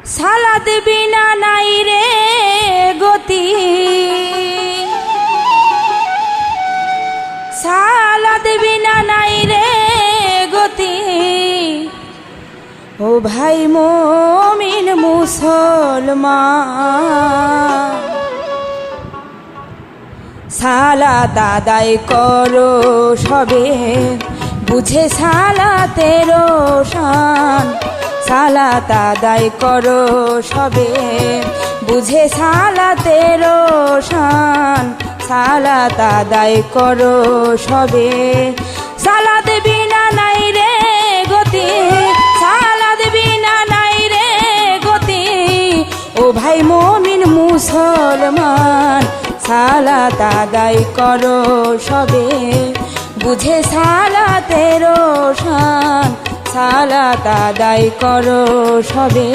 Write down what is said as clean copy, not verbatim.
সালাত বিনা নাই রে গতি, সালাত বিনা নাই রে গতি। ও ভাই মুমিন মুসলমান, সালাত আদায় করো সবে, বুঝে সালাতের শান। সালাত আদায় করো সবে, বুঝে সালাতের শান। সালাত আদায় করো সবে, সালাত বিনা নাই রে গতি, সালাত বিনা নাই রে গতি। ও ভাই মুমিন মুসলমান, সালাত আদায় করো সবে, বুঝে সালাতের শান। সালাত আদায় করো সবে।